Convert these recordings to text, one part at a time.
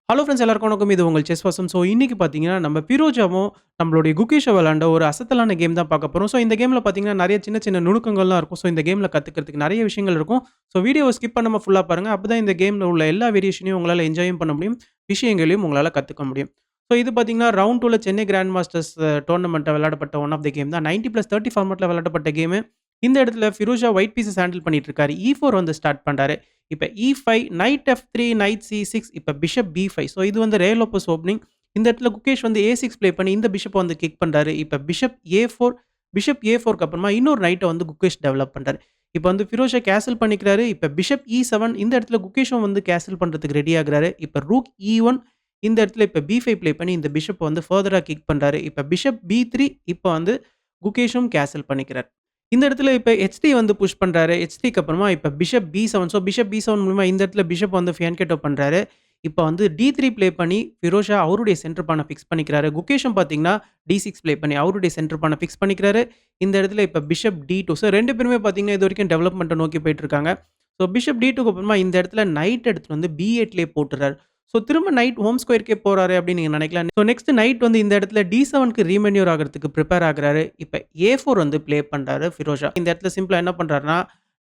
Hello friends எல்லாருக்கும் வணக்கம். இது உங்கள் செஸ் வாசம். ஸோ இன்னைக்கு பார்த்தீங்கன்னா, நம்ம பிரோஜாவும் நம்மளுடைய குகேஷும் விளையாண்ட ஒரு அசத்தலான கேம் தான் பார்க்க போறோம். ஸோ இந்த கேம்ல பார்த்தீங்கன்னா, நெறைய சின்ன சின்ன நுணுக்கங்கள்லாம் இருக்கும். ஸோ இந்த கேம்ல கத்துக்கிறதுக்கு நெறைய விஷயங்கள் இருக்கும். ஸோ வீடியோவ ஸ்கிப் பண்ணாம ஃபுல்லா பாருங்க. அப்பதான் இந்த கேம்ல உள்ள எல்லா வேரியேஷனையும் உங்களால என்ஜாயும் பண்ண முடியும். விஷயங்களையும் உங்களால கத்துக்க முடியும். ஸோ இது பார்த்தீங்கன்னா, ரவுண்ட் 2ல சென்னை கிராண்ட் மாஸ்டர்ஸ் டோர்னமெண்ட்ல விளையாடப்பட்ட ஒன் ஆஃப் த கேம் தான். 90+30 ஃபார்மட்ல விளையாடப்பட்ட கேமு. இந்த இடத்துல ஃபிரோஷா ஒயிட் பீஸஸ் ஹேண்டில் பண்ணிட்டு இருக்காரு. E4 வந்து ஸ்டார்ட் பண்றாரு. இப்ப E5, night F3, night C6, இப்ப பிஷப் B5. ஸோ இது வந்து ரே லோப்பஸ் ஓப்பனிங். இந்த இடத்துல குகேஷ் வந்து A6 ப்ளே பண்ணி இந்த பிஷப்ப வந்து கிக் பண்றாரு. இப்ப பிஷப் A4க்கு அப்புறமா இன்னொரு நைட்ட வந்து குகேஷ் டெவலப் பண்றாரு. இப்ப வந்து ஃபிரோஷா கேசல் பண்ணிக்கிறாரு. இப்ப பிஷப் E7 இந்த இடத்துல குகேஷும் வந்து கேசல் பண்றதுக்கு ரெடி ஆகுறாரு. இப்ப ரூக் E1 இந்த இடத்துல இப்ப B5 ப்ளே பண்ணி இந்த பிஷப்ப வந்து ஃபர்தரா கிக் பண்றாரு. இப்ப பிஷப் B3 இப்ப வந்து குகேஷும் கேசல் பண்ணிக்கிறார். இந்த இடத்துல இப்ப HT வந்து புஷ் பண்றாரு. HTக்கு அப்புறமா இப்ப bishop B7. So bishop B7 மூலியமா இந்த இடத்துல பிஷப் வந்து ஃபியான்கேட்டோ பண்றாரு. இப்ப வந்து D3 ப்ளே பண்ணி ஃபிரோஷா அவருடைய சென்டர் பான ஃபிக்ஸ் பண்ணிக்கிறாரு. குகேஷும் பார்த்தீங்கன்னா, D6 ப்ளே பண்ணி அவருடைய சென்டர் பான ஃபிக்ஸ் பண்ணிக்கிறாரு. இந்த இடத்துல இப்ப பிஷப் D2. ஸோ 2 பேருமே பார்த்தீங்கன்னா, இதுவரைக்கும் டெவலப்மெண்ட்ட நோக்கி போயிட்டு இருக்காங்க. ஸோ பிஷப் D2க்கு அப்புறமா இந்த இடத்துல நைட் எடுத்துட்டு வந்து B8லயே போட்டுறாரு. ஸோ திரும்ப நைட் ஹோம் ஸ்கொயர்க்கே போறாரு அப்படின்னு நீங்க நினைக்கலாம். ஸோ நெக்ஸ்ட் நைட் வந்து இந்த இடத்துல D7க்கு ரீமேன்யூர் ஆகுறதுக்கு பிரிப்பேர் ஆகுறாரு. இப்ப A4 வந்து ப்ளே பண்றாரு ஃபிரோஷா. இந்த இடத்துல சிம்பிளா என்ன பண்றாருன்னா,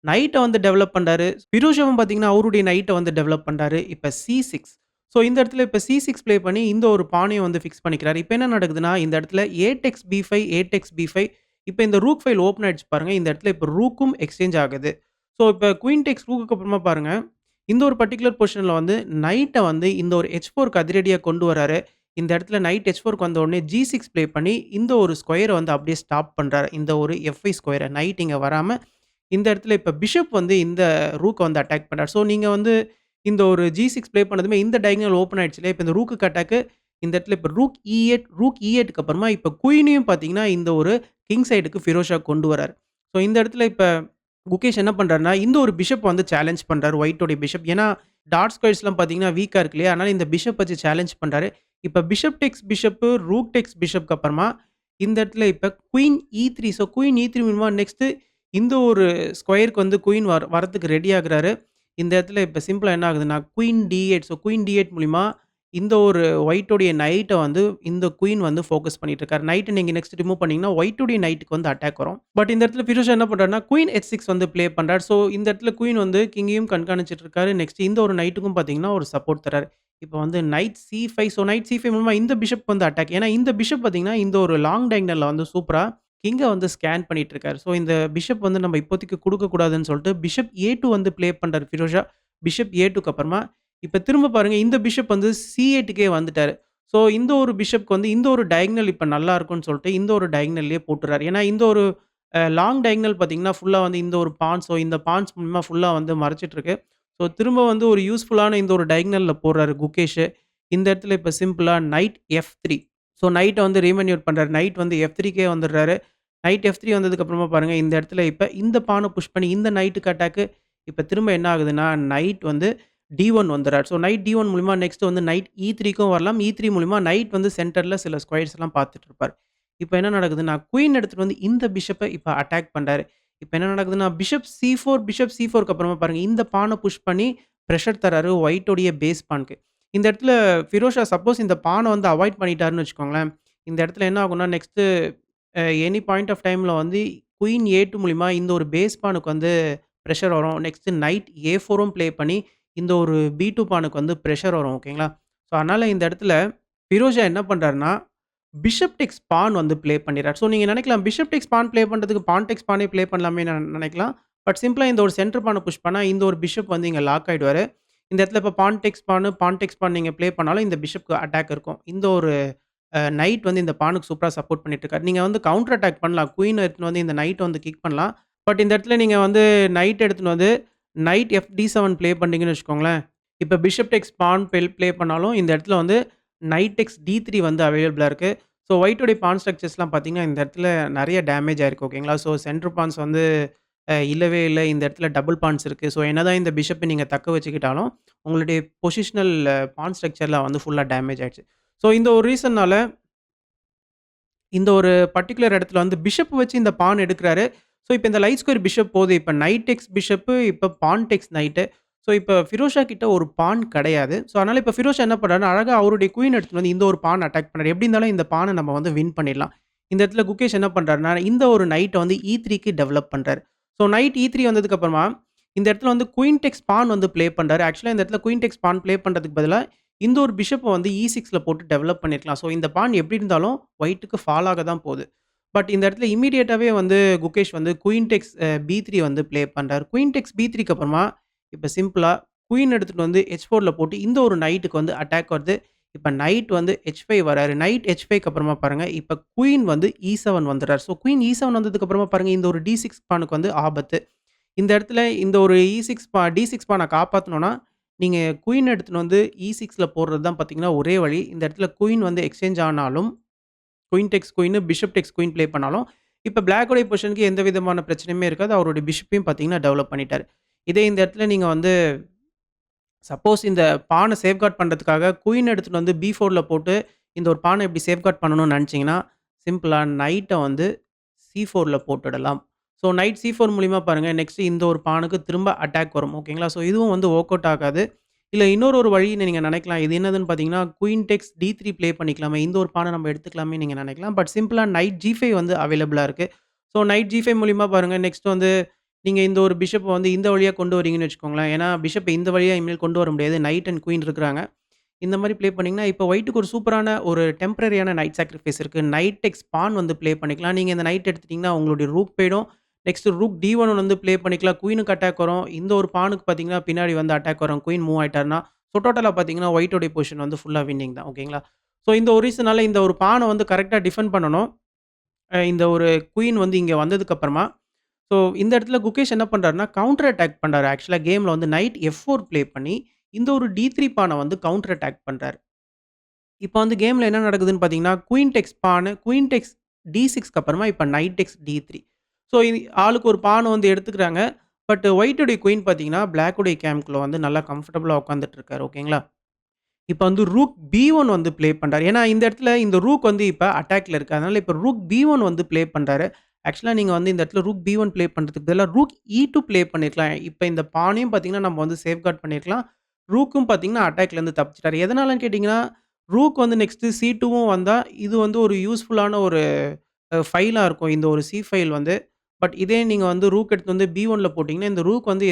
நைட்ட வந்து டெவலப் பண்றாரு. ஃபிரோஷாவும் பார்த்தீங்கன்னா, அவருடைய நைட்ட வந்து டெவலப் பண்றாரு. இப்ப C6. ஸோ இந்த இடத்துல இப்ப C6 ப்ளே பண்ணி இந்த ஒரு பானைய வந்து ஃபிக்ஸ் பண்ணிக்கிறாரு. இப்ப என்ன நடக்குதுன்னா, இந்த இடத்துல A tax B5, A tax B5. இப்ப இந்த ரூக் ஃபைல் ஓப்பன் ஆயிடுச்சு பாருங்க. இந்த இடத்துல இப்ப ரூக்கும் எக்ஸ்சேஞ்ச் ஆகுது. ஸோ இப்ப குயின் டேக்ஸ் ரூக்குக்கு அப்புறமா பாருங்க, இந்த ஒரு பர்ட்டிகுலர் பொசிஷன்ல வந்து நைட்ட வந்து இந்த ஒரு H4க்கு அதிரடியா கொண்டு வராரு. இந்த இடத்துல நைட் H4க்கு வந்த உடனே G6 ப்ளே பண்ணி இந்த ஒரு ஸ்கொயர வந்து அப்படியே ஸ்டாப் பண்றாரு. இந்த ஒரு F5 ஸ்கொயர நைட் இங்க வராம, இந்த இடத்துல இப்ப பிஷப் வந்து இந்த ரூக்க வந்து அட்டாக் பண்றாரு. ஸோ நீங்க வந்து இந்த ஒரு G6 ப்ளே பண்ணதுமே இந்த டயகனல் ஓப்பன் ஆயிடுச்சு இல்லையா? இப்ப இந்த ரூக்குக்கு அட்டாக்கு இந்த இடத்துல இப்ப ரூக் E8க்கு அப்புறமா இப்ப குயினையும் பார்த்தீங்கன்னா, இந்த ஒரு கிங் சைடுக்கு ஃபிரோஷா கொண்டு வராரு. ஸோ இந்த இடத்துல இப்ப குகேஷ் என்ன பண்றாருன்னா, இந்த ஒரு பிஷப் வந்து சேலஞ்ச் பண்றாரு. ஒயிட்டோடைய பிஷப். ஏன்னா, டாட் ஸ்கொயர்ஸ்லாம் பார்த்தீங்கன்னா, வீக்கா இருக்கு இல்லையா? அதனால இந்த பிஷப் வச்சு சேலஞ்ச் பண்றாரு. இப்ப bishop takes bishop, rook takes பிஷப்க்கு அப்புறமா இந்த இடத்துல இப்ப queen E3. So queen E3 மூலமா நெக்ஸ்ட் இந்த ஒரு ஸ்கொயருக்கு வந்து குயின் வரதுக்கு ரெடி ஆகுறாரு. இந்த இடத்துல இப்ப சிம்பிளா என்ன ஆகுதுன்னா, queen D8. So queen D8 மூலியமா இந்த ஒரு ஒயிட்டோடைய நைட்ட வந்து இந்த குயின் வந்து ஃபோக்கஸ் பண்ணிட்டு இருக்காரு. நைட்ட நீங்க நெக்ஸ்ட் ரிமூவ் பண்ணீங்கன்னா, ஒயிட்டோடைய நைட்க்கு வந்து அட்டாக் வரும். பட் இந்த இடத்துல ஃபிரோஷா என்ன பண்றாருன்னா, குயின் H6 வந்து ப்ளே பண்றாரு. ஸோ இந்த இடத்துல குயின் வந்து கிங்கையும் கண்காணிச்சுட்டு இருக்காரு. நெக்ஸ்ட் இந்த ஒரு நைட்டுக்கும் பார்த்தீங்கன்னா, ஒரு சப்போர்ட் தராரு. இப்ப வந்து night C5. So night C5 மூலமா இந்த பிஷப் வந்து அட்டாக். ஏன்னா இந்த பிஷப் பார்த்தீங்கன்னா, இந்த ஒரு லாங் டயகனல்ல வந்து சூப்பரா கிங்க வந்து ஸ்கேன் பண்ணிட்டு இருக்காரு. ஸோ இந்த பிஷப் வந்து நம்ம இப்போதைக்கு குடுக்கக்கூடாதுன்னு சொல்லிட்டு பிஷப் A2 வந்து ப்ளே பண்றாரு ஃபிரோஷா. பிஷப் A2க்கு அப்புறமா இப்ப திரும்ப பாருங்க இந்த பிஷப் வந்து C8க்கே வந்துட்டாரு. ஸோ இந்த ஒரு பிஷப்க்கு வந்து இந்த ஒரு டயகனல் இப்ப நல்லா இருக்கும்ன்னு சொல்லிட்டு இந்த ஒரு டயகனல்லயே போட்டுறாரு. ஏன்னா இந்த ஒரு லாங் டயகனல் பார்த்தீங்கன்னா, ஃபுல்லா வந்து இந்த ஒரு பான்ஸோ இந்த பான்ஸ் மூலியமா ஃபுல்லா வந்து மறைச்சிட்டு இருக்கு. ஸோ திரும்ப வந்து ஒரு யூஸ்ஃபுல்லான இந்த ஒரு டயகனல்ல போடுறாரு குகேஷ். இந்த இடத்துல இப்ப சிம்பிளா நைட் F3. ஸோ நைட்ட வந்து ரீமேன்யூர் பண்றாரு. நைட் வந்து F3க்கே வந்துடுறாரு. நைட் F3 வந்ததுக்கு அப்புறமா பாருங்க இந்த இடத்துல இப்ப இந்த பான புஷ் பண்ணி இந்த நைட்டுக்கு அட்டாக்கு. இப்ப திரும்ப என்ன ஆகுதுன்னா, நைட் வந்து D1 வந்துறாரு. ஸோ நைட் D1 மூலியமா நெக்ஸ்ட் வந்து நைட் E3க்கும் வரலாம். E3 மூலியமா நைட் வந்து சென்டர்ல சில ஸ்கொயர்ஸ்லாம் பார்த்துட்டு இருப்பாரு. இப்ப என்ன நடக்குதுன்னா, குயின் எடுத்துட்டு வந்து இந்த பிஷப்ப இப்ப அட்டாக் பண்றாரு. இப்ப என்ன நடக்குதுன்னா, பிஷப் C4க்கு அப்புறமா பாருங்க இந்த பான புஷ் பண்ணி பிரஷர் தராரு ஒயிட்டோடைய பேஸ் பான்க்கு. இந்த இடத்துல ஃபிரோஷா சப்போஸ் இந்த பான வந்து அவாய்ட் பண்ணிட்டாருன்னு வச்சுக்கோங்களேன், இந்த இடத்துல என்ன ஆகும்னா நெக்ஸ்ட் எனி பாயிண்ட் ஆஃப் டைம்ல வந்து குயின் A2 மூலியமா இந்த ஒரு பேஸ் பானுக்கு வந்து பிரஷர் வரும். நெக்ஸ்ட் நைட் A4ம் ப்ளே பண்ணி இந்த ஒரு B2 பானுக்கு வந்து பிரஷர் வரும். ஓகேங்களா? ஸோ அதனால இந்த இடத்துல ஃபிரோஷா என்ன பண்றாருன்னா, பிஷப் டேக்ஸ் பான் வந்து ப்ளே பண்ணிறாரு. ஸோ நீங்க நினைக்கலாம் பிஷப் டேக்ஸ் பான் ப்ளே பண்றதுக்கு பான் டேக்ஸ் பானே ப்ளே பண்ணலாமே நினைக்கலாம். பட் சிம்பிளா இந்த ஒரு சென்டர் பான புஷ் பண்ணா இந்த ஒரு பிஷப் வந்து இங்க லாக் ஆயிடுவாரு. இந்த இடத்துல இப்ப பான் டேக்ஸ் பான் நீங்க ப்ளே பண்ணாலும் இந்த பிஷப்க்கு அட்டாக் இருக்கும். இந்த ஒரு நைட் வந்து இந்த பானுக்கு சூப்பரா சப்போர்ட் பண்ணிட்டு இருக்காரு. நீங்க வந்து கவுண்டர் அட்டாக் பண்ணலாம். குயின் எடுத்துட்டு வந்து இந்த நைட்ட வந்து கிக் பண்ணலாம். பட் இந்த இடத்துல நீங்க வந்து நைட் எடுத்துட்டு வந்து நைட் FD7 ப்ளே பண்ணீங்கன்னு வச்சுக்கோங்களேன். இப்ப பிஷப் டேக்ஸ் பான் ப்ளே பண்ணாலும் இந்த இடத்துல வந்து நைட் டேக்ஸ் D3 வந்து அவைலபிளா இருக்கு. ஸோ ஒயிட்டோடைய பான் ஸ்ட்ரக்சர்ஸ்லாம் பார்த்தீங்கன்னா, இந்த இடத்துல நெறைய டேமேஜ் ஆயிருக்கு. ஓகேங்களா? ஸோ சென்டர் பான்ஸ் வந்து இல்லவே இல்ல. இந்த இடத்துல டபுள் பான்ஸ் இருக்கு. ஸோ என்னதான் இந்த பிஷப்ப நீங்க தக்க வச்சுக்கிட்டாலும், உங்களுடைய பொசிஷனல் பான் ஸ்ட்ரக்சர்ல வந்து ஃபுல்லா டேமேஜ் ஆயிடுச்சு. ஸோ இந்த ஒரு ரீசன்னால இந்த ஒரு பர்ட்டிகுலர் இடத்துல வந்து பிஷப் வச்சு இந்த பான் எடுக்குறாரு. ஸோ இப்ப இந்த லைட் ஸ்கொயர் பிஷப் போது. இப்ப நைட் டேக்ஸ் பிஷப்பு, இப்ப பான் டேக்ஸ் நைட்டு. ஸோ இப்ப ஃபிரோஷா கிட்ட ஒரு பான் கிடையாது. ஸோ அதனால இப்ப ஃபிரோஷா என்ன பண்றாருன்னா, அழகா அவருடைய குயின் எடுத்துட்டு வந்து இந்த ஒரு பான் அட்டாக் பண்றாரு. எப்படி இருந்தாலும் இந்த பான நம்ம வந்து வின் பண்ணிடலாம். இந்த இடத்துல குகேஷ் என்ன பண்றாருன்னா, இந்த ஒரு நைட்ட வந்து E3க்கு டெவலப் பண்றாரு. ஸோ நைட் E3 வந்ததுக்கு அப்புறமா, இந்த இடத்துல வந்து குயின் டேக்ஸ் பான் வந்து ப்ளே பண்றாரு. ஆக்சுவலா இந்த இடத்துல குயின் டேக்ஸ் பான் ப்ளே பண்றதுக்கு பதிலா, இந்த ஒரு பிஷப்ப வந்து E6ல போட்டு டெவலப் பண்ணியிருக்கலாம். ஸோ இந்த பான் எப்படி இருந்தாலும் ஒயிட்‌க்கு ஃபால் ஆக தான் போது. பட் இந்த இடத்துல இம்மீடியேட்டாவே வந்து குகேஷ் வந்து குயின் டேக்ஸ் B3 வந்து ப்ளே பண்றாரு. குயின் டேக்ஸ் B3க்கு அப்புறமா, இப்ப சிம்பிளா குயின் எடுத்துட்டு வந்து H4ல போட்டு இந்த ஒரு நைட்‌க்கு வந்து அட்டாக் வருது. இப்ப நைட் வந்து H5 வராரு. நைட் H5க்கு அப்புறமா பாருங்க, இப்ப குயின் வந்து E7 வந்துறாரு. ஸோ குயின் E7 வந்ததுக்கு அப்புறமா பாருங்க, இந்த ஒரு D6 பானுக்கு வந்து ஆபத்து. இந்த இடத்துல இந்த ஒரு E6 D6 பான காப்பாத்தணும்னா, நீங்க குயின் எடுத்துட்டு வந்து E6ல போடுறது தான் பார்த்தீங்கன்னா, ஒரே வழி. இந்த இடத்துல குயின் வந்து எக்ஸ்சேஞ்ச் ஆனாலும், queen takes queen, bishop takes queen play பண்ணாலும், இப்ப பிளாக்குடைய பொசிஷனுக்கு எந்த விதமான பிரச்சனையுமே இருக்காது. அவருடைய பிஷப்பையும் பார்த்தீங்கன்னா, டெவலப் பண்ணிட்டாரு. இதே இந்த இடத்துல நீங்க வந்து சப்போஸ் இந்த பான சேஃப்கார்ட் பண்றதுக்காக குயின் எடுத்துட்டு வந்து B4ல போட்டு, இந்த ஒரு பான இப்படி சேஃப்கார்ட் பண்ணணும்னு நெனச்சீங்கன்னா, சிம்பிளா நைட்ட வந்து C4ல போட்டுடலாம். ஸோ நைட் C4 மூலியமா பாருங்க, நெக்ஸ்ட் இந்த ஒரு பானுக்கு திரும்ப அட்டாக் வரும். ஓகேங்களா? ஸோ இதுவும் வந்து வொர்க் அவுட் ஆகாது. இல்ல இன்னொரு ஒரு வழி நீங்க நெனைக்கலாம். இது என்னதுன்னு பார்த்தீங்கன்னா, குயின் டேக்ஸ் D3 ப்ளே பண்ணிக்கலாமே. இந்த ஒரு பான நம்ம எடுத்துக்கலாமே நீங்க நெனைக்கலாம். பட் சிம்பிளா நைட் G5 வந்து அவைலபிளா இருக்கு. ஸோ நைட் G5 மூலியமா பாருங்க, நெக்ஸ்ட் வந்து நீங்க இந்த ஒரு பிஷப்ப வந்து இந்த வழியா கொண்டு வரீங்கன்னு வச்சுக்கோங்களேன். ஏன்னா, பிஷப்ப இந்த வழியா இனிமேல் கொண்டு வர முடியாது. நைட் அண்ட் குயின் இருக்கிறாங்க. இந்த மாரி ப்ளே பண்ணீங்கன்னா, இப்ப ஒயிட்‌க்கு ஒரு சூப்பரான ஒரு டெம்பரரியான நைட் சாக்ரிஃபைஸ் இருக்கு. நைட் டேக்ஸ் பான் வந்து ப்ளே பண்ணிக்கலாம். நீங்க இந்த நைட் எடுத்துட்டீங்கன்னா, உங்களுடைய ரூக் போயிடும். நெக்ஸ்ட் ரூக் D1 வந்து ப்ளே பண்ணிக்கலாம். குயினுக்கு அட்டாக் வரும். இந்த ஒரு பானுக்கு பார்த்தீங்கன்னா, பின்னாடி வந்து அட்டாக் வரும். குயின் மூவ் ஆயிட்டாருன்னா, ஸோ டோட்டலா பார்த்தீங்கன்னா, ஒயிட்டோடைய பொசிஷன் வந்து ஃபுல்லா வின்னிங் தான். ஓகேங்களா? ஸோ இந்த ஒரு ரீசனால இந்த ஒரு பான வந்து கரெக்ட்டா டிஃபெண்ட் பண்ணணும். இந்த ஒரு குயின் வந்து இங்க வந்ததுக்கு அப்புறமா, ஸோ இந்த இடத்துல குகேஷ் என்ன பண்றாருன்னா, கவுண்டர் அட்டாக் பண்றாரு. ஆக்சுவலா கேம்ல வந்து நைட் F4 ப்ளே பண்ணி, இந்த ஒரு D3 பான வந்து கவுண்டர் அட்டாக் பண்றாரு. இப்ப வந்து கேம்ல என்ன நடக்குதுன்னு பார்த்தீங்கன்னா, queen takes pawn, queen takes D6க்கு அப்புறமா இப்ப நைட் டேக்ஸ் D3. ஸோ இது ஆளுக்கு ஒரு பான வந்து எடுத்துக்கிறாங்க. பட் ஒயிட்டுடைய குயின் பார்த்தீங்கன்னா, பிளாக்குடைய கேம்ப்குள்ள வந்து நல்லா கம்ஃபர்டபுளா உட்கார்ந்துட்டு இருக்காரு. ஓகேங்களா? இப்ப வந்து ரூக் B1 வந்து ப்ளே பண்றாரு. ஏன்னா, இந்த இடத்துல இந்த ரூக் வந்து இப்ப அட்டாக்ல இருக்கு. அதனால இப்ப ரூக் B1 வந்து ப்ளே பண்றாரு. ஆக்சுவலா நீங்க வந்து இந்த இடத்துல ரூக் B1 ப்ளே பண்றதுக்கு பதிலா ரூக் E2 ப்ளே பண்ணியிருக்கலாம். இப்ப இந்த பானையும் பார்த்தீங்கன்னா, நம்ம வந்து சேஃப்கார்ட் பண்ணியிருக்கலாம். ரூக்கும் பார்த்தீங்கன்னா, அட்டாக்லேருந்து தப்பிச்சுட்டாரு. எதனாலன்னு கேட்டீங்கன்னா, ரூக் வந்து நெக்ஸ்ட் C2வும் வந்தா, இது வந்து ஒரு யூஸ்ஃபுல்லான ஒரு ஃபைலா இருக்கும். இந்த ஒரு சி ஃபைல் வந்து. பட் இதே நீங்க வந்து ரூக் எடுத்துட்டு வந்து B1ல போட்டீங்கன்னா, இந்த ரூக் வந்து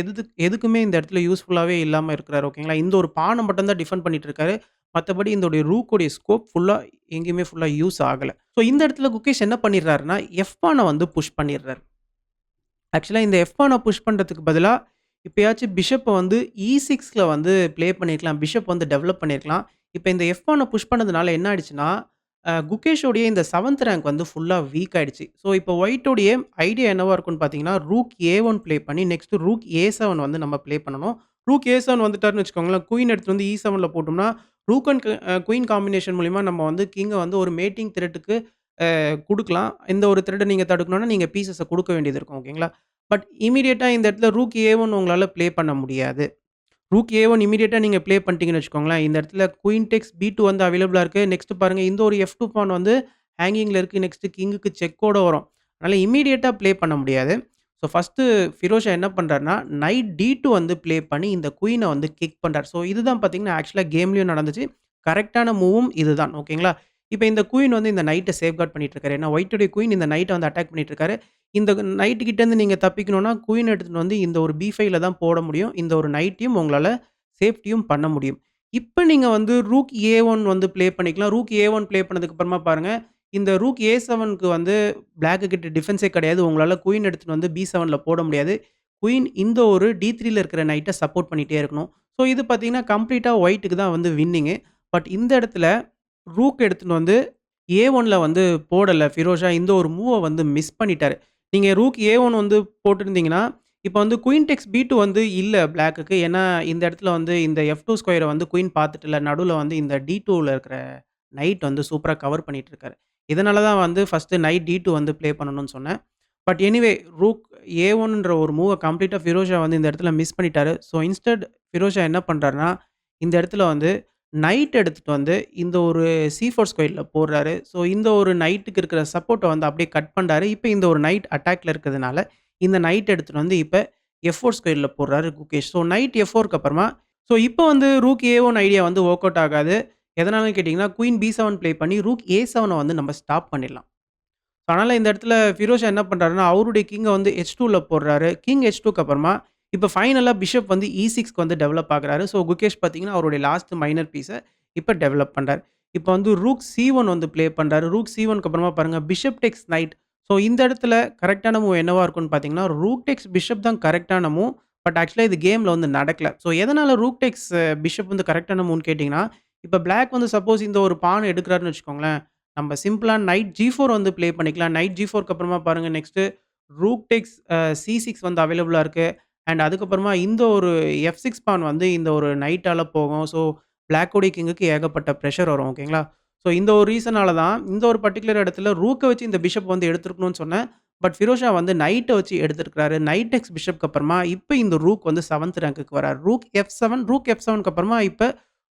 எதுக்குமே இந்த இடத்துல யூஸ்ஃபுல்லாவே இல்லாம இருக்கிறாரு. ஓகேங்களா? இந்த ஒரு பான மட்டும் தான் டிஃபெண்ட் பண்ணிட்டு இருக்காரு. மத்தபடி இந்த ரூக்குடைய ஸ்கோப் ஃபுல்லா எங்கேயுமே ஃபுல்லா யூஸ் ஆகல. ஸோ இந்த இடத்துல குகேஷ் என்ன பண்ணிடுறாருன்னா, எஃப் பான வந்து புஷ் பண்ணிடுறாரு. ஆக்சுவலா இந்த எஃப் பான புஷ் பண்றதுக்கு பதிலா, இப்பயாச்சும் பிஷப்ப வந்து E6ல வந்து ப்ளே பண்ணியிருக்கலாம். பிஷப் வந்து டெவலப் பண்ணியிருக்கலாம். இப்ப இந்த எஃப் பான புஷ் பண்ணதுனால என்ன ஆயிடுச்சுன்னா, குகேஷோடைய இந்த 7த் ரேங்க் வந்து ஃபுல்லா வீக் ஆயிடுச்சு. ஸோ இப்போ ஒயிட்டோடைய ஐடியா என்னவா இருக்கும்னு பார்த்தீங்கன்னா, ரூக் A1 ப்ளே பண்ணி, நெக்ஸ்ட் ரூக் A7 வந்து நம்ம ப்ளே பண்ணணும். ரூக் A7 வந்துட்டாருன்னு வச்சுக்கோங்களேன், குயின் எடுத்துட்டு வந்து E7ல போட்டோம்னா, ரூக் அண்ட் குயின் காம்பினேஷன் மூலியமா நம்ம வந்து கிங்க வந்து ஒரு மேட்டிங் த்ரெட்‌க்கு குடுக்கலாம். இந்த ஒரு த்ரெட்ட நீங்க தடுக்கணும்னா, நீங்க பீஸஸ குடுக்க வேண்டியது இருக்கும். ஓகேங்களா? பட் இம்மீடியேட்டா இந்த இடத்துல ரூக் A1 உங்களால ப்ளே பண்ண முடியாது. ரூக் A1 இம்மீடியேட்டா நீங்க ப்ளே பண்ணிட்டீங்கன்னு வச்சுக்கோங்களேன், இந்த இடத்துல குயின் டேக்ஸ் B2 வந்து அவைலபிளா இருக்கு. நெக்ஸ்ட் பாருங்க இந்த ஒரு F2 பான் வந்து ஹேங்கிங்ல இருக்கு. நெக்ஸ்ட் கிங்குக்கு செக்கோட வரும். அதனால இம்மீடியேட்டா ப்ளே பண்ண முடியாது. ஸோ ஃபர்ஸ்ட்டு ஃபிரோஷா என்ன பண்றாருன்னா, நைட் D2 வந்து ப்ளே பண்ணி இந்த குயின வந்து கிக் பண்றாரு. ஸோ இதுதான் பார்த்தீங்கன்னா, ஆக்சுவலா கேம்லயும் நடந்துச்சு. கரெக்ட்டான மூவும் இதுதான். ஓகேங்களா? இப்ப இந்த குயின் வந்து இந்த நைட்ட சேஃப்கார்ட் பண்ணிட்டு இருக்காரு. ஏன்னா ஒயிட்டுடைய குயின் இந்த நைட்ட வந்து அட்டாக் பண்ணிட்டு இருக்காரு. இந்த நைட் கிட்டேருந்து நீங்க தப்பிக்கணும்னா, குயின் எடுத்துட்டு வந்து இந்த ஒரு B5ல தான் போட முடியும். இந்த ஒரு நைட்டையும் உங்களால சேஃப்டியும் பண்ண முடியும். இப்ப நீங்க வந்து ரூக் A1 வந்து ப்ளே பண்ணிக்கலாம். ரூக் A1 ப்ளே பண்ணதுக்கு அப்புறமா பாருங்க, இந்த ரூக் A7க்கு வந்து பிளாக்கு கிட்ட டிஃபென்ஸே கிடையாது. உங்களால குயின் எடுத்துட்டு வந்து B7ல போட முடியாது. குயின் இந்த ஒரு D3ல இருக்கிற நைட்ட சப்போர்ட் பண்ணிட்டே இருக்கணும். ஸோ இது பார்த்தீங்கன்னா, கம்ப்ளீட்டா ஒயிட்‌க்கு தான் வந்து வின்னிங்கு. பட் இந்த இடத்துல ரூக் எடுத்துட்டு வந்து A1ல வந்து போடல ஃபிரோஷா. இந்த ஒரு மூவ வந்து மிஸ் பண்ணிட்டாரு. நீங்க ரூக் A1 வந்து போட்டிருந்தீங்கன்னா, இப்ப வந்து குயின் டேக்ஸ் B2 வந்து இல்ல பிளாக்குக்கு. ஏன்னா, இந்த இடத்துல வந்து இந்த F2 ஸ்கொயர வந்து குயின் பார்த்துட்டுல்ல. நடுவுல வந்து இந்த D2ல இருக்கிற நைட் வந்து சூப்பரா கவர் பண்ணிட்டு இருக்காரு. இதனால தான் வந்து ஃபர்ஸ்ட்டு நைட் D2 வந்து ப்ளே பண்ணணும்னு சொன்னேன். பட் எனிவே ரூக் A1ன்ற ஒரு மூவ கம்ப்ளீட்டா ஃபிரோஷா வந்து இந்த இடத்துல மிஸ் பண்ணிட்டாரு. ஸோ இன்ஸ்டெட் ஃபிரோஷா என்ன பண்றாருன்னா, இந்த இடத்துல வந்து நைட் எடுத்துட்டு வந்து இந்த ஒரு C4 ஸ்கொயர்ல போடுறாரு. ஸோ இந்த ஒரு நைட்‌க்கு இருக்கிற சப்போர்ட்ட வந்து அப்படியே கட் பண்றாரு. இப்ப இந்த ஒரு நைட் அட்டாக்ல இருக்கிறதுனால, இந்த நைட் எடுத்துட்டு வந்து இப்ப F4 ஸ்கொயர்ல போடுறாரு குகேஷ். ஸோ நைட் F4க்கு அப்புறமா ஸோ இப்போ வந்து ரூக் A1 ஐடியா வந்து வொர்க் அவுட் ஆகாது. எதனாலன்னு கேட்டீங்கன்னா, குயின் B7 ப்ளே பண்ணி ரூக் A7 வந்து நம்ம ஸ்டாப் பண்ணிடலாம். அதனால இந்த இடத்துல ஃபிரோஷா என்ன பண்றாருன்னா, அவருடைய கிங்க வந்து H2ல போடுறாரு. கிங் H2க்கு அப்புறமா இப்ப ஃபைனலா பிஷப் வந்து E6க்கு வந்து டெவலப் ஆகுறாரு. ஸோ குகேஷ் பார்த்தீங்கன்னா, அவருடைய லாஸ்ட் மைனர் பீஸ இப்ப டெவலப் பண்றாரு. இப்ப வந்து ரூக் C1 வந்து ப்ளே பண்றாரு. ரூக் C1க்கு அப்புறமா பாருங்க பிஷப் டேக்ஸ் நைட். ஸோ இந்த இடத்துல கரெக்ட்டான மூவ் என்னவா இருக்கும்னு பார்த்தீங்கன்னா, ரூக் டேக்ஸ் பிஷப் தான் கரெக்ட்டான மூவ். பட் ஆக்சுவலா இது கேம்ல வந்து நடக்கல. ஸோ எதனால ரூக் டேக்ஸ் பிஷப் வந்து கரெக்ட்டான மூவ்ன்னு கேட்டீங்கன்னா, இப்ப பிளாக் வந்து சப்போஸ் இந்த ஒரு பான் எடுக்குறாருன்னு வச்சுக்கோங்களேன். நம்ம சிம்பிளா நைட் G4 வந்து ப்ளே பண்ணிக்கலாம். நைட் G4க்கு அப்புறமா பாருங்க நெக்ஸ்ட்டு ரூக் டேக்ஸ் C6 வந்து அவைலபிளா இருக்கு. அண்ட் அதுக்கப்புறமா இந்த ஒரு F6 பான் வந்து இந்த ஒரு நைட்டால போகும். ஸோ பிளாக்கோடைய கிங்குக்கு ஏகப்பட்ட பிரஷர் வரும். ஓகேங்களா? ஸோ இந்த ஒரு ரீசனால தான் இந்த ஒரு பர்ட்டிகுலர் இடத்துல ரூக்க வச்சு இந்த பிஷப் வந்து எடுத்துருக்கணும்னு சொன்னேன். பட் ஃபிரோஷா வந்து நைட்ட வச்சு எடுத்திருக்கிறாரு. நைட் டெக்ஸ் பிஷப்க்கு அப்புறமா இப்ப இந்த ரூக் வந்து 7த் ரேங்க்குக்கு வராரு. ரூக் F7க்கு அப்புறமா இப்ப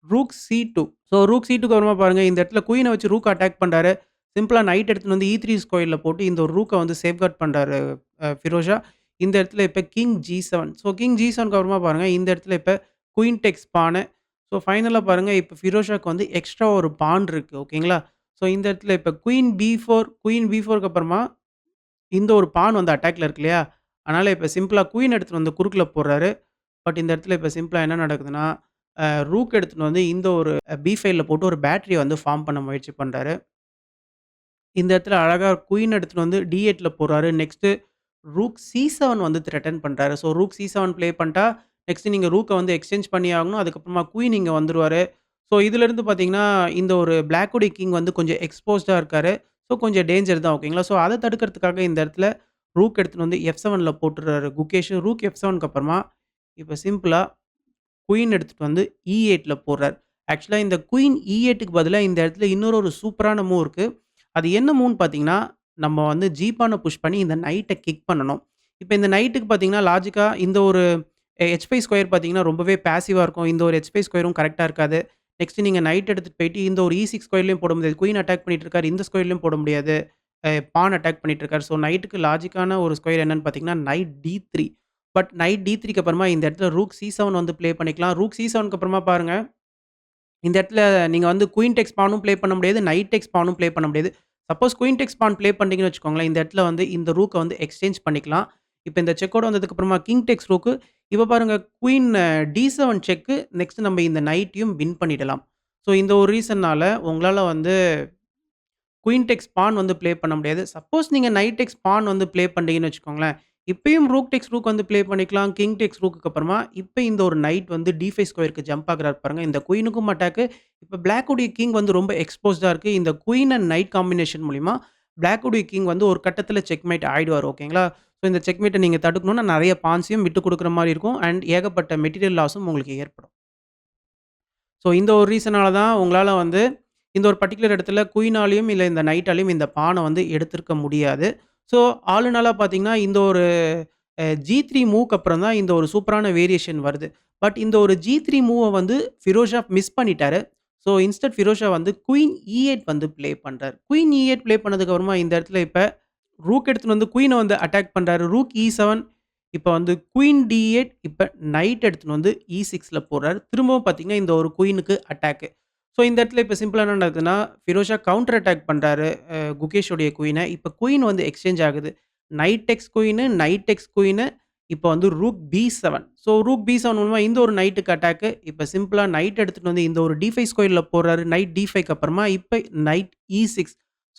ரூக் C2. ஸோ ரூக் C2க்கு அப்புறமா பாருங்க இந்த இடத்துல குயின வச்சு ரூக் அட்டாக் பண்றாரு. சிம்பிளா நைட் எடுத்துட்டு வந்து E3 ஸ்கொயர்ல போட்டு இந்த ஒரு ரூக்க வந்து சேஃப்கார்ட் பண்றாரு ஃபிரோஷா. இந்த இடத்துல இப்ப கிங் G7. ஸோ கிங் G7க்கு அப்புறமா பாருங்க இந்த இடத்துல இப்ப குயின் டேக்ஸ் பானு. ஸோ ஃபைனலா பாருங்க இப்ப ஃபிரோஷாக்கு வந்து எக்ஸ்ட்ரா ஒரு பான் இருக்கு. ஓகேங்களா? ஸோ இந்த இடத்துல இப்ப குயின் B4க்கு அப்புறமா இந்த ஒரு பான் வந்து அட்டாக்ல இருக்கு இல்லையா? அதனால இப்ப சிம்பிளா குயின் எடுத்துட்டு வந்து குறுக்குல போடுறாரு. பட் இந்த இடத்துல இப்ப சிம்பிளா என்ன நடக்குதுன்னா, ரூக் எடுத்துட்டு வந்து இந்த ஒரு B5ல போட்டு ஒரு பேட்டரிய வந்து ஃபார்ம் பண்ண முயற்சி பண்றாரு. இந்த இடத்துல அழகா குயின் எடுத்துட்டு வந்து D8ல போடுறாரு. நெக்ஸ்ட்டு ரூக் C7 வந்து த்ரெட்டன் பண்றாரு. ஸோ ரூக் C7 ப்ளே பண்ணிட்டா, நெக்ஸ்ட் நீங்க ரூக்க வந்து எக்ஸ்சேஞ்ச் பண்ணி ஆகணும். அதுக்கப்புறமா குயின் இங்க வந்துருவாரு. ஸோ இதிலிருந்து பார்த்தீங்கன்னா, இந்த ஒரு பிளாக்குடைய கிங் வந்து கொஞ்சம் எக்ஸ்போஸ்டா இருக்காரு. ஸோ கொஞ்சம் டேஞ்சர் தான் ஓகேங்களா? ஸோ அத தடுக்கிறதுக்காக இந்த இடத்துல ரூக் எடுத்துட்டு வந்து F7ல போட்டுறாரு குகேஷ். ரூக் F7க்கு அப்புறமா இப்ப சிம்பிளா குயின் எடுத்துட்டு வந்து E8ல போடுறார். ஆக்சுவலா இந்த குயின் E8க்கு பதிலா இந்த இடத்துல இன்னொரு ஒரு சூப்பரான மூவ் இருக்கு. அது என்ன மூவ்ன்னு பார்த்தீங்கன்னா, நம்ம வந்து ஜி-பான புஷ் பண்ணி இந்த நைட்ட கிக் பண்ணணும். இப்ப இந்த நைட்டுக்கு பார்த்தீங்கன்னா, லாஜிக்கா இந்த ஒரு H5 ஸ்கொயர் பார்த்தீங்கன்னா, ரொம்பவே பாசிவா இருக்கும். இந்த ஒரு H5 ஸ்கொயரும் கரெக்ட்டா இருக்காது. நெக்ஸ்ட் நீங்க நைட் எடுத்துட்டு போயிட்டு இந்த ஒரு E6 ஸ்கொயர்லயும் போட முடியாது. குயின் அட்டாக் பண்ணிட்டு இருக்காரு. இந்த ஸ்கொயர்லயும் போட முடியாது. பான் அட்டாக் பண்ணிட்டு இருக்காரு. ஸோ நைட்டுக்கு லாஜிக்கான ஒரு ஸ்கொயர் என்னன்னு பார்த்தீங்கன்னா, நைட் D3. பட் நைட் D3க்கு அப்புறமா இந்த இடத்துல ரூக் C7 வந்து ப்ளே பண்ணிக்கலாம். ரூக் C7க்கு அப்புறமா பாருங்க, இந்த இடத்துல நீங்க வந்து குயின் டேக்ஸ் பானும் ப்ளே பண்ண முடியாது. நைட் டேக்ஸ் பானும் ப்ளே பண்ண முடியாது. சப்போஸ் குயின் டேக்ஸ் பான் ப்ளே பண்றீங்கன்னு வச்சுக்கோங்களேன், இந்த இடத்துல வந்து இந்த ரூக்க வந்து எக்ஸ்சேஞ்ச் பண்ணிக்கலாம். இப்ப இந்த செக்கோட வந்ததுக்கு அப்புறமா கிங் டேக்ஸ் ரூக்கு. இப்ப பாருங்க குயின் D7 செக்கு. நெக்ஸ்ட் நம்ம இந்த நைட்டையும் வின் பண்ணிடலாம். ஸோ இந்த ஒரு ரீசன்னால உங்களால வந்து குயின் டெக்ஸ் பான் வந்து ப்ளே பண்ண முடியாது. சப்போஸ் நீங்க நைட் டெக்ஸ் பான் வந்து ப்ளே பண்றீங்கன்னு வச்சுக்கோங்களேன், இப்பயும் ரூக் டெக்ஸ் ரூக் வந்து ப்ளே பண்ணிக்கலாம். கிங் டெக்ஸ் ரூக்குக்கு அப்புறமா, இப்ப இந்த ஒரு நைட் வந்து D5 ஸ்கொயர்க்கு ஜம்ப் ஆகுறாரு பாருங்க. இந்த குயினுக்கும் அட்டாக்கு. இப்ப பிளாக் உடைய கிங் வந்து ரொம்ப எக்ஸ்போஸ்டா இருக்கு. இந்த குயின் அண்ட் நைட் காம்பினேஷன் மூலியமா பிளாக் உடைய கிங் வந்து ஒரு கட்டத்தில செக்மேட் ஆயிடுவாரு. ஓகேங்களா? ஸோ இந்த செக்மேட்ட நீங்க தடுக்கணும்னா நெறைய பான்ஸையும் விட்டுக் குடுக்குற மாரி இருக்கும். அண்ட் ஏகப்பட்ட மெட்டீரியல் லாஸும் உங்களுக்கு ஏற்படும். ஸோ இந்த ஒரு ரீசனால தான் உங்களால வந்து இந்த ஒரு பர்ட்டிகுலர் இடத்துல குயினாலயும், இல்ல இந்த நைட்டாலயும் இந்த பான வந்து எடுத்திருக்க முடியாது. ஸோ ஆல் இன் ஆலா பார்த்தீங்கன்னா, இந்த ஒரு G3 மூவ்க்கு அப்புறம் தான் இந்த ஒரு சூப்பரான வேரியேஷன் வருது. பட் இந்த ஒரு G3 மூவ வந்து ஃபிரோஷா மிஸ் பண்ணிட்டாரு. ஸோ இன்ஸ்டட் ஃபிரோஷா வந்து குயின் E8 வந்து ப்ளே பண்றாரு. குயின் E8 ப்ளே பண்ணதுக்கு அப்புறமா இந்த இடத்துல இப்ப ரூக் எடுத்துட்டு வந்து குயின வந்து அட்டாக் பண்றாரு. ரூக் E7 இப்ப வந்து குயின் D8 இப்ப நைட் எடுத்துட்டு வந்து E6ல போடுறாரு. திரும்பவும் பார்த்தீங்கன்னா, இந்த ஒரு குயினுக்கு அட்டாக்கு. ஸோ இந்த இடத்துல இப்ப சிம்பிளா என்ன நடக்குதுன்னா, ஃபிரோஷா கவுண்டர் அட்டாக் பண்றாரு குகேஷ் உடைய குயின. இப்ப குயின் வந்து எக்ஸ்சேஞ்ச் ஆகுது. நைட் டெக்ஸ் குயினு, நைட் டெக்ஸ் குயினு, இப்ப வந்து rook B7. So rook B7 மூலமா இந்த ஒரு நைட்டுக்கு அட்டாக்கு. இப்ப சிம்பிளா நைட் எடுத்துட்டு வந்து இந்த ஒரு D5 ஸ்கொயர்ல போடுறாரு. நைட் D5க்கு அப்புறமா இப்ப நைட் E6.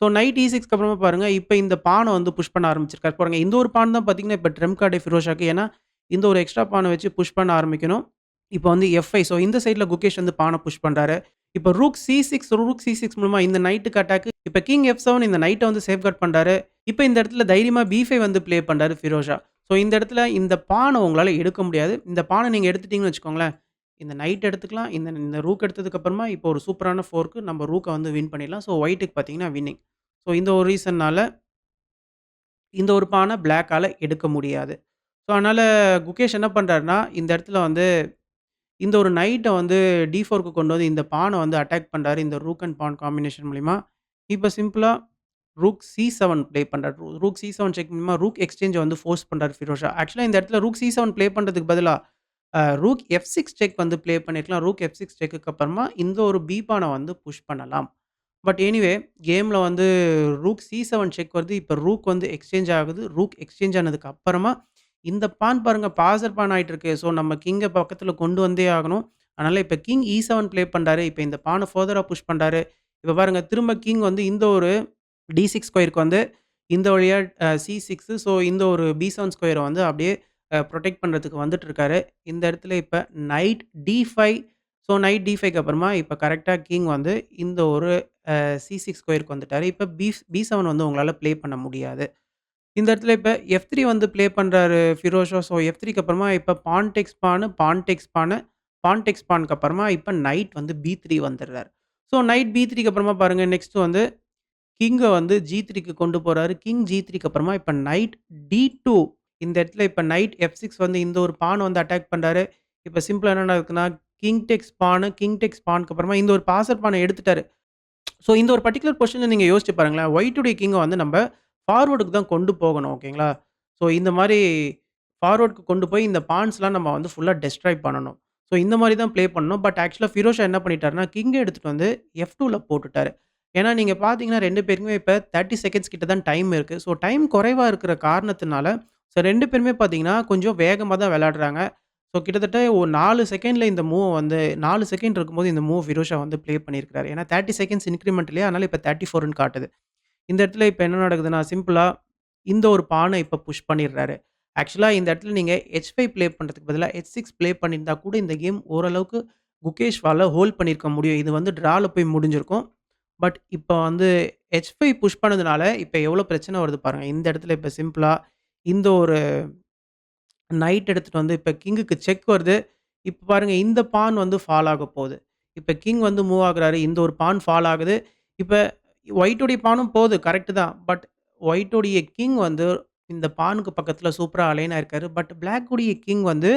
ஸோ நைட் E6க்கு அப்புறமா பாருங்க, இப்ப இந்த பான வந்து புஷ் பண்ண ஆரம்பிச்சிருக்காரு. பாருங்க இந்த ஒரு பான் தான் பார்த்தீங்கன்னா, இப்ப ட்ரம்ப் கார்டே ஃபிரோஷாக்கு. ஏன்னா, இந்த ஒரு எக்ஸ்ட்ரா பான வச்சு புஷ் பண்ண ஆரம்பிக்கணும். இப்ப வந்து F5. ஸோ இந்த சைட்ல குகேஷ் வந்து பான புஷ் பண்றாரு. இப்ப ரூக் C6 மூலமா இந்த நைட்டுக்கு அட்டாக்கு. இப்ப கிங் F7 இந்த நைட்ட வந்து சேஃப்கார்ட் பண்றாரு. இப்ப இந்த இடத்துல தைரியமா B5 வந்து ப்ளே பண்றாரு ஃபிரோஷா. ஸோ இந்த இடத்துல இந்த பான உங்களால எடுக்க முடியாது. இந்த பான நீங்க எடுத்துட்டீங்கன்னு வச்சுக்கோங்களேன், இந்த நைட் எடுத்துக்கலாம். இந்த இந்த ரூக் எடுத்ததுக்கு அப்புறமா இப்போ ஒரு சூப்பரான ஃபோர்க்கு நம்ம ரூக்க வந்து வின் பண்ணிடலாம். ஸோ ஒயிட்‌க்கு பார்த்தீங்கன்னா வின்னிங். ஸோ இந்த ஒரு ரீசன்னால இந்த ஒரு பான பிளாக்கால எடுக்க முடியாது. ஸோ அதனால குகேஷ் என்ன பண்றாருன்னா, இந்த இடத்துல வந்து இந்த ஒரு நைட்ட வந்து D4க்கு கொண்டு வந்து இந்த பான வந்து அட்டாக் பண்றாரு. இந்த ரூக் அண்ட் பான் காம்பினேஷன் மூலியமா. இப்ப சிம்பிளா ரூக் சி7 ப்ளே பண்றாரு. ரூக் சி7 செக் மூலியமா ரூக் எக்ஸ்சேஞ்ச வந்து ஃபோர்ஸ் பண்றாரு ஃபிரோஷா. ஆக்சுவலா இந்த இடத்துல ரூக் சி7 ப்ளே பண்றதுக்கு பதிலா, ரூக் எஃப்6 செக் வந்து ப்ளே பண்ணியிருக்கலாம். ரூக் எஃப்6 செக்குக்கு அப்புறமா இந்த ஒரு பி பான வந்து புஷ் பண்ணலாம். பட் எனிவே கேம்ல வந்து ரூக் சி7 செக் வருது. இப்ப ரூக் வந்து எக்ஸ்சேஞ்ச் ஆகுது. ரூக் எக்ஸ்சேஞ்ச் ஆனதுக்கு அப்புறமா, இந்த பான் பாருங்க பாசர் பான் ஆயிட்டு இருக்கு. ஸோ நம்ம கிங்க பக்கத்துல கொண்டு வந்தே ஆகணும். அதனால இப்ப கிங் இ7 ப்ளே பண்றாரு. இப்ப இந்த பான ஃபர்தரா புஷ் பண்றாரு. இப்ப பாருங்க திரும்ப கிங் வந்து இந்த ஒரு டி6 ஸ்கொயருக்கு வந்து இந்த வழியா சி6 ஸோ இந்த ஒரு பி7 ஸ்கொயர வந்து அப்படியே புரொடெக்ட் பண்றதுக்கு வந்துட்டு இருக்காரு. இந்த இடத்துல இப்ப நைட் டி5 ஸோ நைட் டி5க்கு அப்புறமா இப்ப கரெக்ட்டா கிங் வந்து இந்த ஒரு சி6 ஸ்கொயருக்கு வந்துட்டாரு. இப்ப பி7 வந்து உங்களால ப்ளே பண்ண முடியாது. இந்த இடத்துல இப்ப எஃப்3 வந்து ப்ளே பண்றாரு ஃபிரோஷா. ஸோ எஃப்3க்கு அப்புறமா இப்ப பான் டேக்ஸ் பானு, பான் டேக்ஸ் பானு, பான் டேக்ஸ் பானுக்கு அப்புறமா இப்ப நைட் வந்து பி3 வந்துடுறாரு. ஸோ நைட் பி3க்கு அப்புறமா பாருங்க நெக்ஸ்ட் வந்து கிங்க வந்து ஜி3க்கு கொண்டு போறாரு. கிங் ஜி3க்கு அப்புறமா இப்ப நைட் டி2 இந்த இடத்துல இப்ப நைட் எஃப்6 வந்து இந்த ஒரு பான் வந்து அட்டாக் பண்றாரு. இப்ப சிம்பிளா என்ன நடக்குதுன்னா, king takes pawn, king takes பானுக்கு அப்புறமா இந்த ஒரு பாசர் பான எடுத்துட்டாரு. ஸோ இந்த ஒரு பர்ட்டிகுலர் பொசிஷன்ல நீங்க யோசிச்சு பாருங்களேன். ஒயிட்டுடைய கிங்க வந்து நம்ப ஃபார்வர்டுக்கு தான் கொண்டு போகணும். ஓகேங்களா? ஸோ இந்த மாரி ஃபார்வர்ட்க்கு கொண்டு போய் இந்த பான்ஸ்லாம் நம்ம வந்து ஃபுல்லா டெஸ்ட்ராய் பண்ணணும். ஸோ இந்த மாரி தான் ப்ளே பண்ணணும். பட் ஆக்சுவலா ஃபிரோஷா என்ன பண்ணிட்டாருன்னா, கிங்க எடுத்துட்டு வந்து எஃப்2ல போட்டுட்டாரு. ஏன்னா நீங்க பார்த்தீங்கன்னா 2 பேருக்குமே இப்ப 30 செகண்ட்ஸ் கிட்ட தான் டைம் இருக்கு. ஸோ டைம் குறைவா இருக்கிற காரணத்தினால, ஸோ 2 பேருமே பார்த்தீங்கன்னா, கொஞ்சம் வேகமா தான் விளையாடுறாங்க. ஸோ கிட்டத்தட்ட ஒரு 4 செகண்ட்ல இந்த மூவ வந்து 4 செகண்ட் இருக்கும்போது இந்த மூவ் ஃபிரோஷா வந்து ப்ளே பண்ணியிருக்காரு. ஏன்னா 30 செகண்ட்ஸ் இன்கிரிமென்ட்லயே அதனால இப்ப 34ன்னு காட்டுது. இந்த இடத்துல இப்ப என்ன நடக்குதுன்னா, சிம்பிளா இந்த ஒரு பான இப்ப புஷ் பண்ணிடுறாரு. ஆக்சுவலா இந்த இடத்துல நீங்க H5 ப்ளே பண்றதுக்கு பதிலா H6 ப்ளே பண்ணியிருந்தா கூட இந்த கேம் ஓரளவுக்கு குகேஷ்வால ஹோல்ட் பண்ணியிருக்க முடியும். இது வந்து ட்ரால போய் முடிஞ்சிருக்கும். பட் இப்ப வந்து H5 புஷ் பண்ணதுனால, இப்ப எவ்வளோ பிரச்சனை வருது பாருங்க. இந்த இடத்துல இப்ப சிம்பிளா இந்த ஒரு நைட் எடுத்துட்டு வந்து இப்ப கிங்குக்கு செக் வருது. இப்ப பாருங்க இந்த பான் வந்து ஃபால் ஆக போது. இப்ப கிங் வந்து மூவ் ஆகுறாரு. இந்த ஒரு பான் ஃபால் ஆகுது. இப்ப ஒயிட்டுடைய பானும் போது கரெக்ட் தான். பட் ஒயிட்டுடைய கிங் வந்து இந்த பானுக்கு பக்கத்துல சூப்பரா அலைன் ஆயிருக்காரு. பட் பிளாக் உடைய கிங் வந்து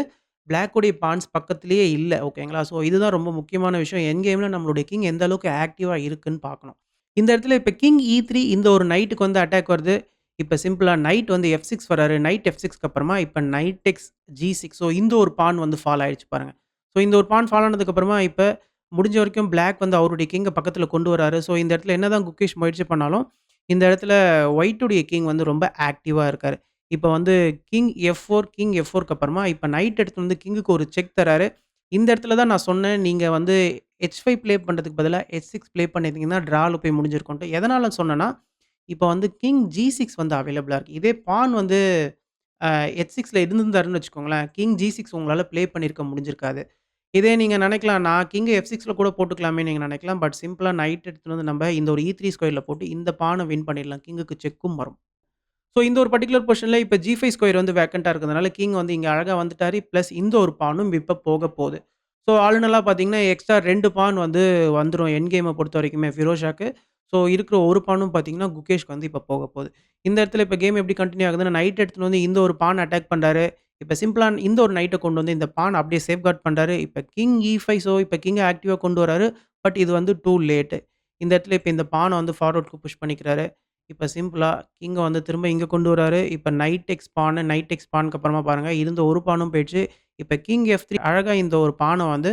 பிளாக் உடைய பான்ஸ் பக்கத்திலேயே இல்ல. ஓகேங்களா? ஸோ இதுதான் ரொம்ப முக்கியமான விஷயம். எண்ட் கேம்ல நம்மளுடைய கிங் எந்த அளவுக்கு ஆக்டிவா இருக்குன்னு பார்க்கணும். இந்த இடத்துல இப்ப கிங் இ3 இந்த ஒரு நைட்க்கு வந்து அட்டாக் வருது. இப்ப சிம்பிளா நைட் வந்து எஃப்6 வராரு. நைட் எஃப்6க்கு அப்புறமா இப்ப நைட் டேக்ஸ் ஜி6 ஸோ இந்த ஒரு பான் வந்து ஃபால் ஆயிடுச்சு பாருங்க. ஸோ இந்த ஒரு பான் ஃபால் ஆனதுக்கு அப்புறமா இப்ப முடிஞ்ச வரைக்கும் பிளாக் வந்து அவருடைய கிங்க பக்கத்துல கொண்டு வராரு. ஸோ இந்த இடத்துல என்னதான் குக்கீஸ் முயற்சி பண்ணாலும், இந்த இடத்துல ஒயிட்டுடைய கிங் வந்து ரொம்ப ஆக்டிவா இருக்காரு. இப்ப வந்து கிங் எஃப்4க்கு அப்புறமா இப்ப நைட் எடுத்துட்டு வந்து கிங்குக்கு ஒரு செக் தராரு. இந்த இடத்துல தான் நான் சொன்னேன், நீங்க வந்து H5 ப்ளே பண்றதுக்கு பதிலா H6 ப்ளே பண்ணியிருந்தீங்கன்னா, ட்ரால போய் முடிஞ்சிருக்குன்ட்டு. எதனால சொன்னேன்னா, இப்ப வந்து கிங் ஜி6 வந்து அவைலபிளா இருக்கு. இதே பான் வந்து அ H6ல இருந்திருந்தாருன்னு வச்சுக்கோங்களேன், கிங் ஜி6 உங்களால ப்ளே பண்ணியிருக்க முடிஞ்சிருக்காது. இதே நீங்க நினைக்கலாம், நான் கிங்க எஃப்6ல கூட போட்டுக்கலாமேன்னு நீங்க நினைக்கலாம். பட் சிம்பிளா நைட் எடுத்துட்டு வந்து நம்ப இந்த ஒரு இ3 ஸ்கொயர்ல போட்டு இந்த பான வின் பண்ணிடலாம். கிங்குக்கு செக்கும் வரும். ஸோ இந்த ஒரு பர்ட்டிகுலர் பொசிஷன்ல இப்ப ஜி5 ஸ்கொயர் வந்து வேக்கன்ட்டா இருக்கிறதுனால, கிங் வந்து இங்க அழகா வந்துட்டாரு. பிளஸ் இந்த ஒரு பானும் இப்ப போக போது. ஸோ ஆல் இன் ஆலா பார்த்தீங்கன்னா, எக்ஸ்ட்ரா 2 பான் வந்து வந்துரும் எண்ட் கேம பொறுத்தவரைக்குமே ஃபிரோஷாக்கு. ஸோ இருக்கிற ஒரு பானும் பார்த்தீங்கன்னா, குகேஷ்க்கு வந்து இப்ப போக போது. இந்த இடத்துல இப்ப கேம் எப்படி கன்டின்யூ ஆகுதுன்னா, நைட் எடுத்துட்டு வந்து இந்த ஒரு பான் அட்டாக் பண்றாரு. இப்ப சிம்பிளா இந்த ஒரு நைட்ட கொண்டு வந்து இந்த பான் அப்படியே சேஃப்கார்ட் பண்றாரு. இப்ப கிங் இ5 ஸோ இப்ப கிங்க ஆக்டிவா கொண்டு வராரு. பட் இது வந்து டூ லேட். இந்த இடத்துல இப்ப இந்த பான வந்து ஃபார்வர்ட்க்கு புஷ் பண்ணிக்கிறாரு. இப்ப சிம்பிளா கிங்க வந்து திரும்ப இங்க கொண்டு வராரு. இப்ப நைட் டெக்ஸ் பானுக்கு அப்புறமா பாருங்க, இருந்த ஒரு பானும் போயிடுச்சு. இப்ப கிங் எஃப்3 அழகா இந்த ஒரு பான வந்து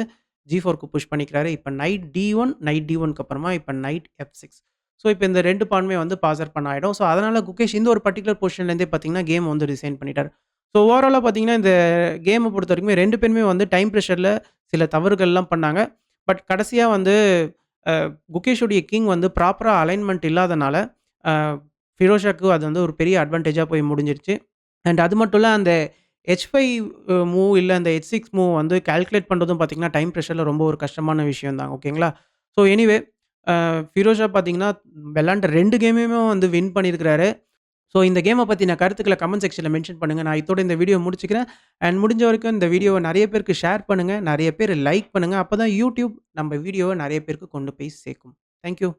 ஜி4க்கு புஷ் பண்ணிக்கிறாரு. இப்ப நைட் டி1க்கு அப்புறமா இப்ப நைட் எஃப்6. ஸோ இப்ப இந்த 2 பானுமே வந்து பாசர் பண்ண ஆயிடும். ஸோ அதனால குகேஷ் இந்த ஒரு பர்ட்டிகுலர் பொசிஷன்லேருந்தே பார்த்தீங்கன்னா, கேம் வந்து ரிசைன் பண்ணிட்டாரு. ஸோ ஓவராலா பார்த்தீங்கன்னா, இந்த கேம பொறுத்தவரைக்குமே 2 பேருமே வந்து டைம் பிரஷர்ல சில தவறுகள்லாம் பண்ணாங்க. பட் கடைசியா வந்து அ குகேஷுடைய கிங் வந்து ப்ராப்பரா அலைன்மென்ட் இல்லாதனால, அ ஃபிரோஷாக்கு அது வந்து ஒரு பெரிய அட்வான்டேஜா போய் முடிஞ்சிருச்சு. அண்ட் அது மட்டும் இல்ல அந்த H5 மூவ் இல்ல அந்த H6 மூவ் வந்து கால்குலேட் பண்றதும் பார்த்தீங்கன்னா, டைம் பிரஷர்ல ரொம்ப ஒரு கஷ்டமான விஷயம் தான். ஓகேங்களா? ஸோ எனிவே ஃபிரோஷா பார்த்தீங்கன்னா, விளையாண்ட 2 கேமையுமே வந்து வின் பண்ணியிருக்கிறாரு. ஸோ இந்த கேம பத்தின கருத்துக்கள கமெண்ட் செக்ஷன்ல மென்ஷன் பண்ணுங்க. நான் இதோட இந்த வீடியோ முடிச்சுக்கிறேன். அண்ட் முடிஞ்ச வரைக்கும் இந்த வீடியோவ நெறைய பேருக்கு ஷேர் பண்ணுங்க. நெறைய பேர் லைக் பண்ணுங்க. அப்பதான் YouTube நம்ம வீடியோவ நெறைய பேருக்கு கொண்டு போய் சேர்க்கும். Thank you.